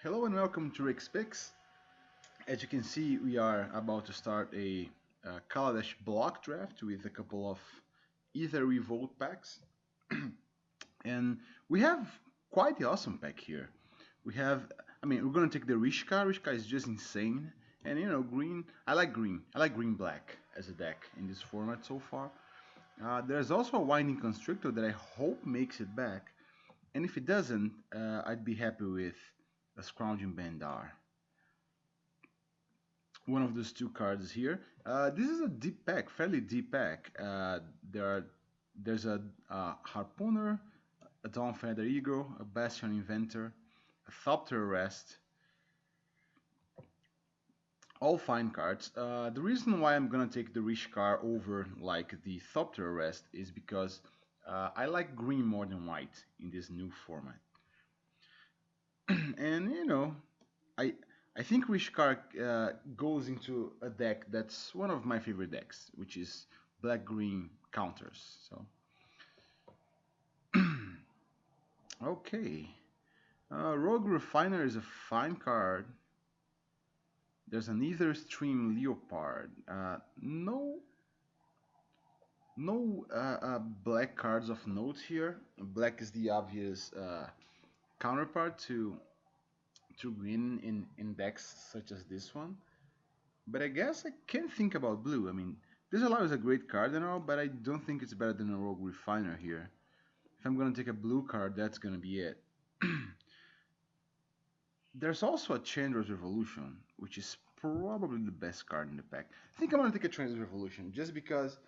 Hello and welcome to Rick's Picks. As you can see, we are about to start a Kaladesh block draft with a couple of Aether Revolt packs. And we have quite the awesome pack here. We have, we're going to take the Rishka. Rishka is just insane. And green, I like green. I like green-black as a deck in this format so far. There's also a Winding Constrictor that I hope makes it back. And if it doesn't, I'd be happy with a Scrounging Bandar, one of those two cards here. This is a deep pack, fairly deep pack. There's a Harpooner, a Dawn Feather Eagle, a Bastion Inventor, a Thopter Arrest, all fine cards. The reason why I'm gonna take the Rishkar over like the Thopter Arrest is because I like green more than white in this new format. And I I think Rishkar goes into a deck that's one of my favorite decks, which is black green counters. So okay, Rogue Refiner is a fine card. There's an Ether Stream Leopard. No black cards of note here. Black is the obvious counterpart to green in decks such as this one. But I guess I can think about blue. This allow is a great card and all, but I don't think it's better than a Rogue Refiner here. If I'm gonna take a blue card, that's gonna be it. There's also a Chandra's Revolution, which is probably the best card in the pack. I think I'm gonna take a Chandra's Revolution just because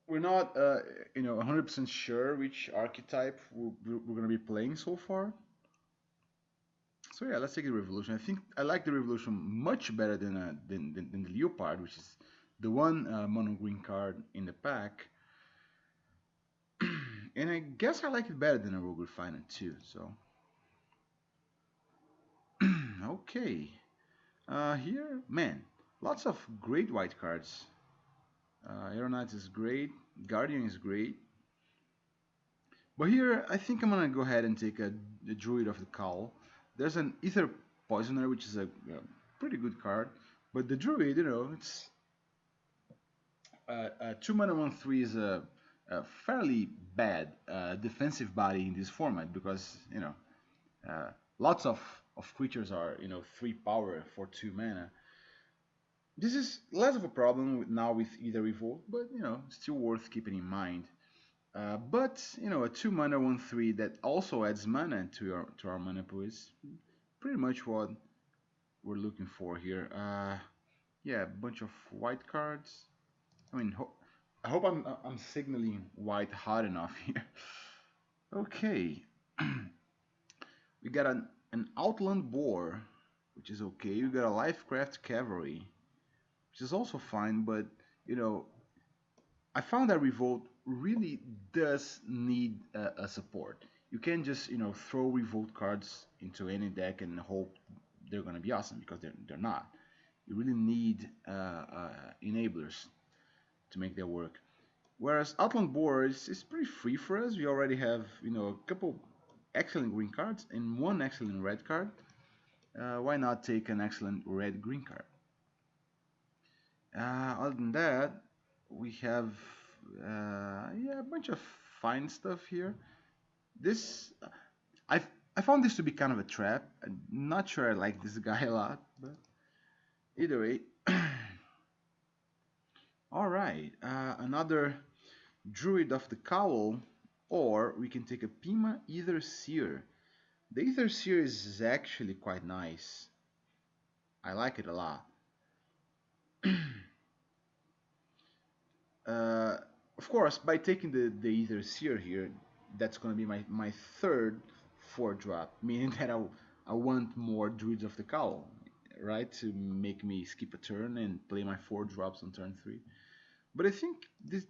we're not, 100% sure which archetype we're gonna be playing so far. So yeah, let's take the Revolution. I think I like the Revolution much better than the Leopard, which is the one mono green card in the pack. And I guess I like it better than a Rogue Refiner too. So okay, here, man, lots of great white cards. Aeronaut is great, Guardian is great. But here, I think I'm gonna go ahead and take the Druid of the Cowl. There's an Aether Poisoner, which is a pretty good card. But the Druid, it's 2 mana 1/3 is a fairly bad defensive body in this format because lots of creatures are 3 power for 2 mana. This is less of a problem now with Aether Revolt, but still worth keeping in mind. But a 2 mana 1/3 that also adds mana to our mana pool is pretty much what we're looking for here. Yeah, a bunch of white cards. I hope I'm signaling white hot enough here. Okay, we got an Outland Boar, which is okay. We got a Lifecraft Cavalry, which is also fine, but I found that Revolt really does need a support. You can't just throw Revolt cards into any deck and hope they're gonna be awesome, because they're not. You really need enablers to make that work. Whereas Outland Boar is pretty free for us. We already have a couple excellent green cards and one excellent red card. Why not take an excellent red green card? Other than that, we have yeah, a bunch of fine stuff here. This I I found this to be kind of a trap. I'm not sure I like this guy a lot, but either way. All right, another Druid of the Cowl, or we can take a Pima Aether Seer. The Aether Seer is actually quite nice. I like it a lot. Uh, of course, by taking the Aether Seer here, that's going to be my third 4-drop, meaning that I want more Druids of the Cowl, right? To make me skip a turn and play my 4 drops on turn 3. But I think this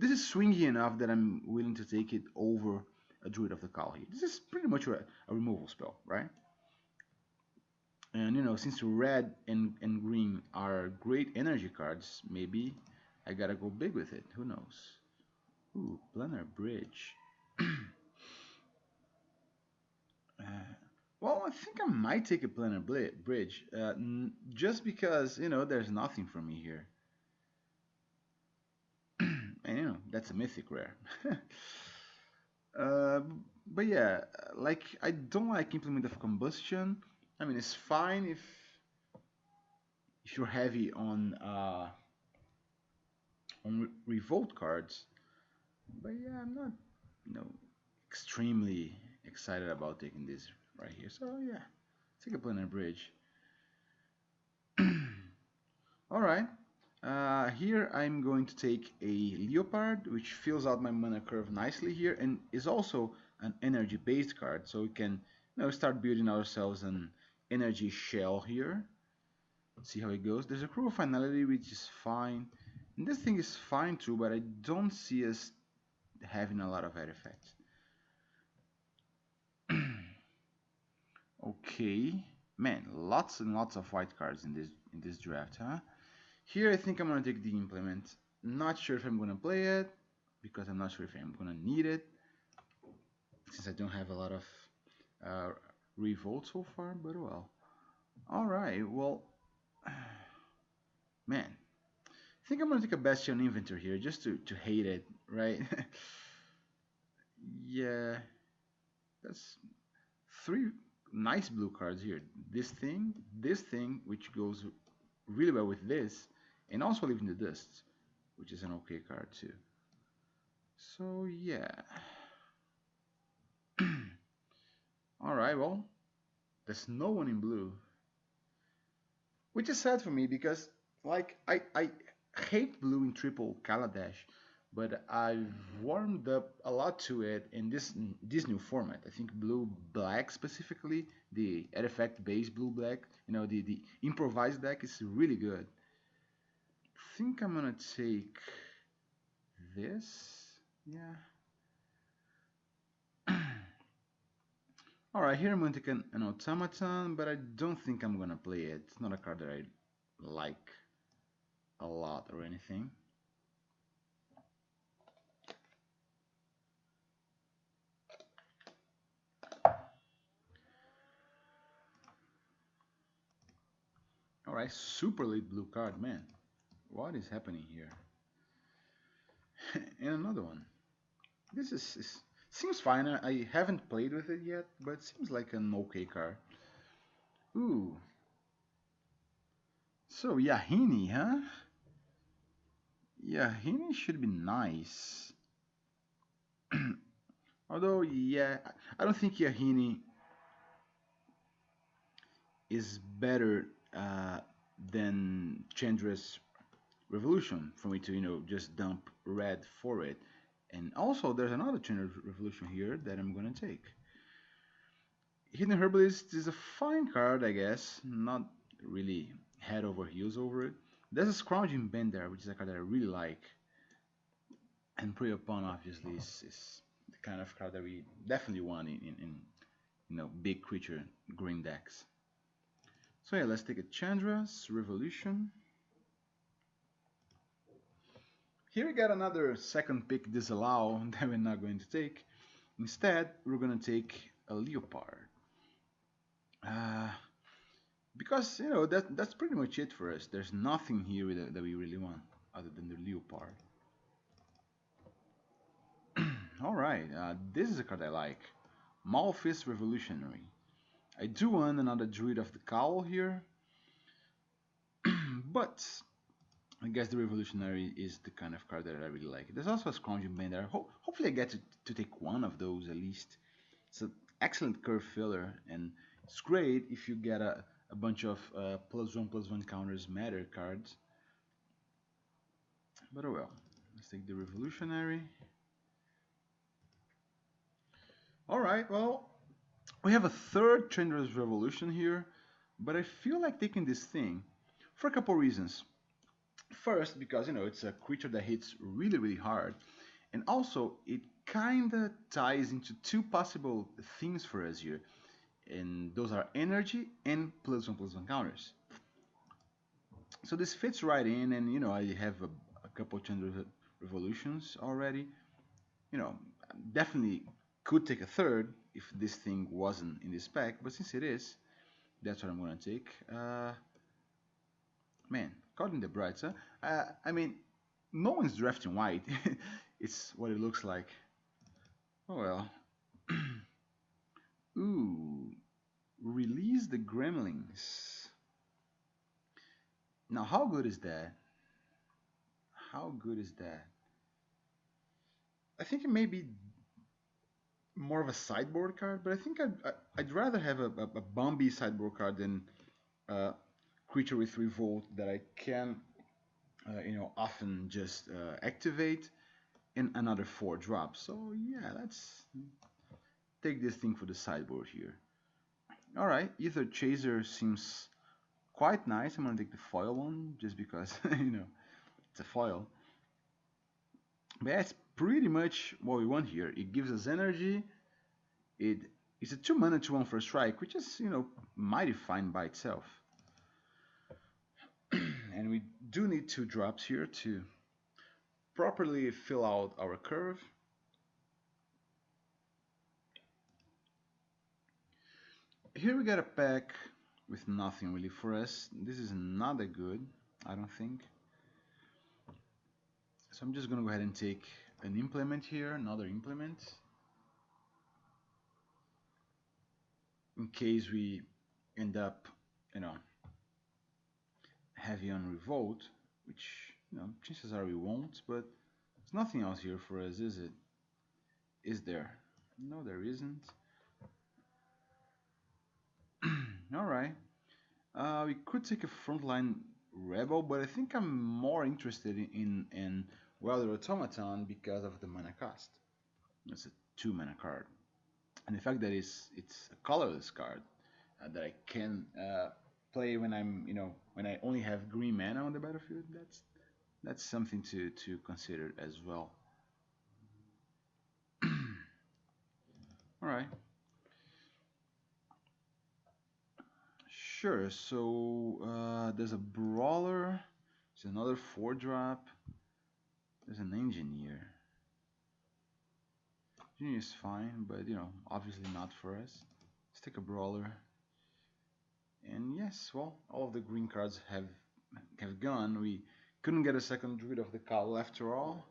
is swingy enough that I'm willing to take it over a Druid of the Cowl here. This is pretty much a removal spell, right? And since red and green are great energy cards, maybe I gotta go big with it. Who knows? Ooh, Planar Bridge. Well, I think I might take a planar bridge, just because there's nothing for me here, and that's a mythic rare. uh, but yeah, like I don't like implement of combustion. I mean, it's fine if you're heavy on revolt cards, but yeah, I'm not you know extremely excited about taking this right here. So yeah, take a planar bridge. All right. Here I'm going to take a Leopard, which fills out my mana curve nicely here, and is also an energy-based card, so we can start building ourselves an energy shell here. Let's see how it goes. There's a Cruel Finality, which is fine. And this thing is fine too, but I don't see us having a lot of artifacts. Okay, man, lots and lots of white cards in this draft, huh? Here I think I'm gonna take the implement. Not sure if I'm gonna play it because I'm not sure if I'm gonna need it since I don't have a lot of uh, revolt so far. But well, all right. Well, man, I think I'm gonna take a Bastion Inventor here just to hate it, right? Yeah, that's three nice blue cards here. This thing, which goes really well with this, and also Leaving the Dust, which is an okay card too. So yeah. All right, well, there's no one in blue, which is sad for me because like I hate blue in triple Kaladesh, but I've warmed up a lot to it in this new format. I think blue black specifically, the artifact based blue black, the improvised deck is really good. I think I'm gonna take this. Yeah. All right, here I'm going to take an automaton, but I don't think I'm gonna play it. It's not a card that I like a lot or anything. All right, super late blue card, man. What is happening here? And another one. This seems fine. I haven't played with it yet, but it seems like an okay card. Ooh. So Yahini, huh? Yahini should be nice. Although, yeah, I don't think Yahini is better than Chandra's Revolution for me to, just dump red for it. And also, there's another Chandra Revolution here that I'm gonna take. Hidden Herbalist is a fine card, I guess. Not really head over heels over it. There's a Scrounging Bender, which is a card that I really like. And Prey Upon, obviously, is the kind of card that we definitely want in big creature green decks. So yeah, let's take a Chandra's Revolution. Here we got another second pick disallow that we're not going to take. Instead, we're going to take a Leopard. Because that's pretty much it for us. There's nothing here that we really want other than the Leopard. All right, this is a card I like. Malphis Revolutionary. I do want another Druid of the Cowl here, but I guess the Revolutionary is the kind of card that I really like. There's also a Scrounging Bender. Hopefully I get to take one of those at least. It's an excellent curve filler, and it's great if you get a bunch of +1/+1 counters matter cards. But oh well, let's take the Revolutionary. Alright, well, we have a third Chandra's Revolution here, but I feel like taking this thing for a couple reasons. First, because it's a creature that hits really hard, and also it kinda ties into two possible themes for us here, and those are energy and +1/+1 counters. So this fits right in, and I have a couple Chandra Revolutions already. Definitely could take a third, if this thing wasn't in this pack, but since it is, that's what I'm gonna take. Man, caught in the brights, huh? I mean, no one's drafting white. It's what it looks like. Oh well. Ooh, release the gremlins. Now, how good is that? How good is that? I think it may be more of a sideboard card, but I think I'd rather have a Bambi sideboard card than a creature with Revolt that I can, often just activate in another 4 drop. So yeah, let's take this thing for the sideboard here. All right, Aether Chaser seems quite nice. I'm gonna take the foil one just because it's a foil. But that's pretty much what we want here. It gives us energy. It's a 2 mana 2/1 for a strike, which is mighty fine by itself. And we do need 2 drops here to properly fill out our curve. Here we got a pack with nothing really for us. This is not that good, I don't think. So I'm just gonna go ahead and take an implement here, another implement, in case we end up, heavy on Revolt, which chances are we won't. But there's nothing else here for us, is it? Is there? No, there isn't. All right. We could take a frontline rebel, but I think I'm more interested in Welder Automaton because of the mana cost. It's a 2 mana card, and the fact that it's a colorless card that I can play when when I only have green mana on the battlefield. That's something to consider as well. All right. Sure. So there's a brawler. There's another 4 drop. There's an engineer. Engineer is fine, but obviously not for us. Let's take a brawler. And yes, well, all of the green cards have gone. We couldn't get a second Druid of the Cowl after all.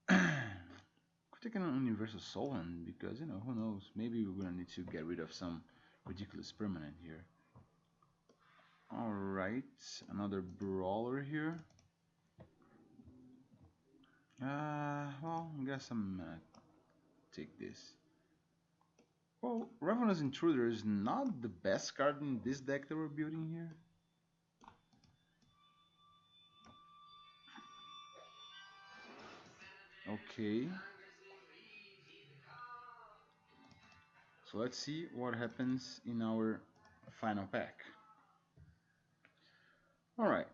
Could take an Universal Solon because who knows? Maybe we're gonna need to get rid of some ridiculous permanent here. All right, another brawler here. Well, I guess I'm gonna take this. Well, Ravenous Intruder is not the best card in this deck that we're building here. Okay. So let's see what happens in our final pack. Alright.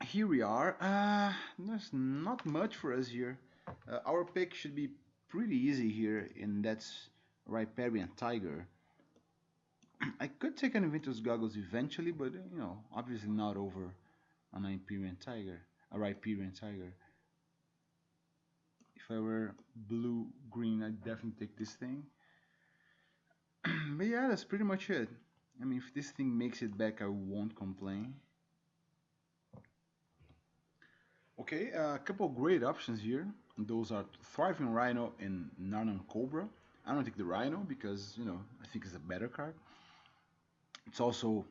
Here we are. There's not much for us here. Our pick should be pretty easy here, and that's Riparian Tiger. I could take an Inventor's Goggles eventually, but obviously not over on an Riparian Tiger. If I were blue-green, I'd definitely take this thing. But yeah, that's pretty much it. I mean, if this thing makes it back, I won't complain. Okay, a couple of great options here. Those are Thriving Rhino and Narnan Cobra. I don't take the Rhino because, I think it's a better card. It's also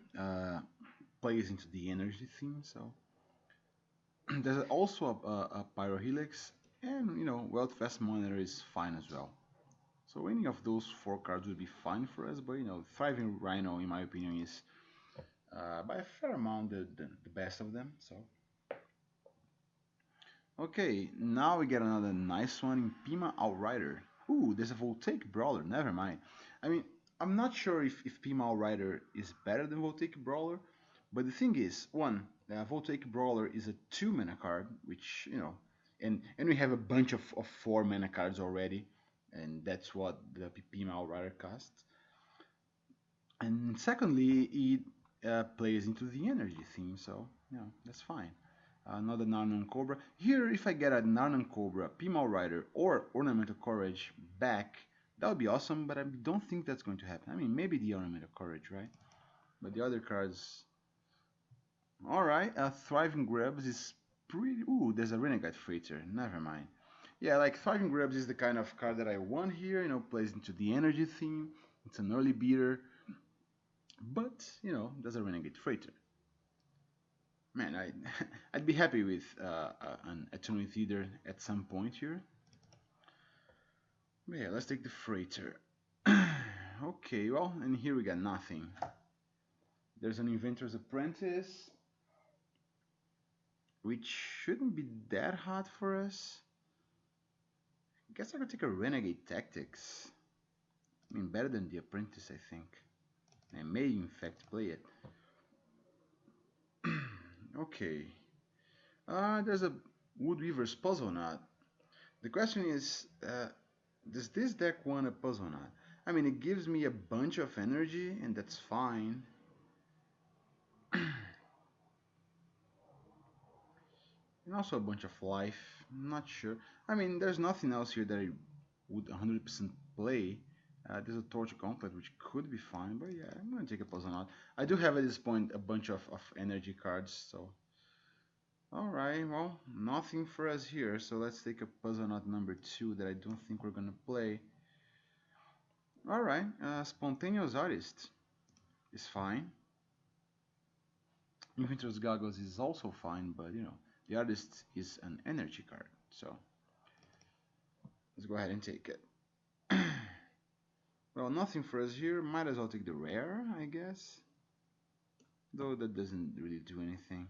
plays into the energy theme, so. There's also a Pyrohelix, and, Wealth Vest Monitor is fine as well. So any of those 4 cards would be fine for us, but, Thriving Rhino, in my opinion, is by a fair amount the best of them, so. Okay, now we get another nice one in Pima Outrider. Ooh, there's a Voltaic Brawler, never mind. I mean, I'm not sure if Pima Outrider is better than Voltaic Brawler, but the thing is, one, Voltaic Brawler is a 2 mana card, which, and we have a bunch of 4 mana cards already, and that's what the Pima Outrider costs. And secondly, it plays into the energy theme, so, that's fine. Another Narnan Cobra. Here, if I get a Narnan Cobra, Pima Rider, or Ornamental Courage back That would be awesome, but I don't think that's going to happen. I mean, maybe the Ornament of Courage, right? But the other cards... Alright, Thriving Grubs is pretty... Ooh, there's a Renegade Freighter. Never mind. Yeah, like Thriving Grubs is the kind of card that I want here, you know, plays into the energy theme. It's an early beater. But, you know, there's a Renegade Freighter. Man, I'd be happy with an Eternal Theater at some point here. But yeah, let's take the Freighter. Okay, well, and here we got nothing. There's an Inventor's Apprentice, which shouldn't be that hot for us. I guess I could take a Renegade Tactics. I mean, better than the Apprentice, I think. I may, in fact, play it. Okay. There's a Woodweaver's Puzzle Knot. The question is, does this deck want a Puzzle Knot? I mean, it gives me a bunch of energy, and that's fine. And also a bunch of life. I'm not sure. I mean, there's nothing else here that I would 100% play. There's a Torture Gauntlet, which could be fine, but yeah, I'm going to take a Puzzle Knot. I do have at this point a bunch of energy cards, so... Alright, well, nothing for us here, so let's take a Puzzle Knot number 2 that I don't think we're going to play. Alright, Spontaneous Artist is fine. Inventor's Goggles is also fine, but you know, the Artist is an energy card, so let's go ahead and take it. Well, nothing for us here. Might as well take the rare, I guess. Though that doesn't really do anything.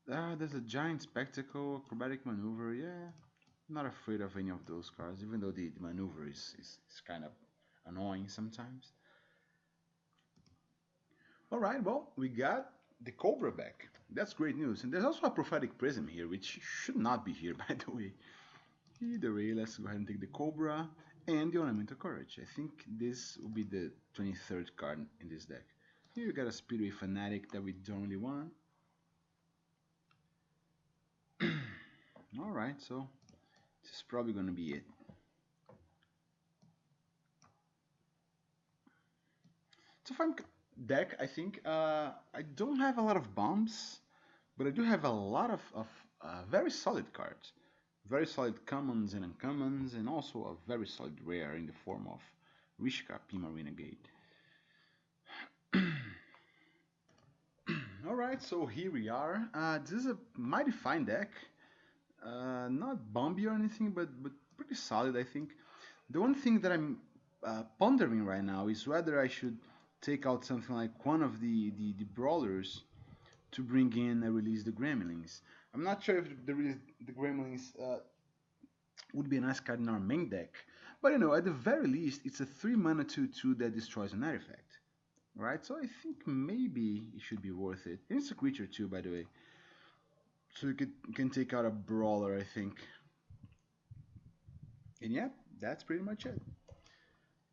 There's a Giant Spectacle, Acrobatic Maneuver. Yeah, not afraid of any of those cards, even though the maneuver is kind of annoying sometimes. Alright, well, we got the Cobra back. That's great news. And there's also a Prophetic Prism here, which should not be here, by the way. Either way, let's go ahead and take the Cobra and the Ornament of Courage. I think this will be the 23rd card in this deck. Here we got a Speedway Fanatic that we don't really want. Alright, so this is probably going to be it. It's a fun deck, I think. I don't have a lot of bombs, but I do have a lot of very solid cards. Very solid commons and uncommons, and also a very solid rare in the form of Rishka Pima Renegade. Alright, so here we are. This is a mighty fine deck. Not bomby or anything, but pretty solid, I think. The one thing that I'm pondering right now is whether I should take out something like one of the brawlers to bring in and release the Gremlins. I'm not sure if the Gremlins would be a nice card in our main deck, but you know, at the very least, it's a 3-mana 2/2 that destroys an artifact, right? So I think maybe it should be worth it. And it's a creature too, by the way, so you can take out a brawler, I think. And yeah, that's pretty much it.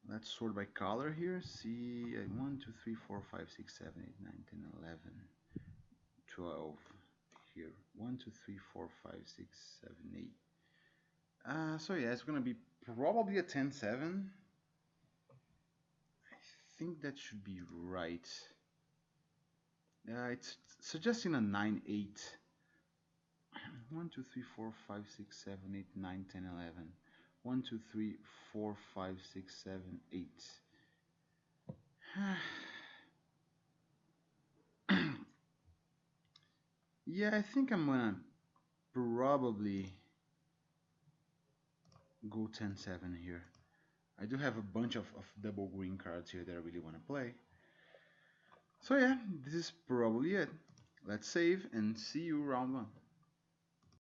Let's sort by color here. See, 1, 2, 3, 4, 5, 6, 7, 8, 9, 10, 11, 12 here. 1, 2, 3, 4, 5, 6, 7, 8. So yeah, it's gonna be probably a 10-7. I think that should be right. It's suggesting a 9-8. 1, 2, 3, 4, 5, 6, 7, 8, 9, 10, 11. 1, 2, 3, 4, 5, 6, 7, 8. Yeah, I think I'm gonna probably go 10-7 here. I do have a bunch of double green cards here that I really want to play. So yeah, this is probably it. Let's save and see you round 1.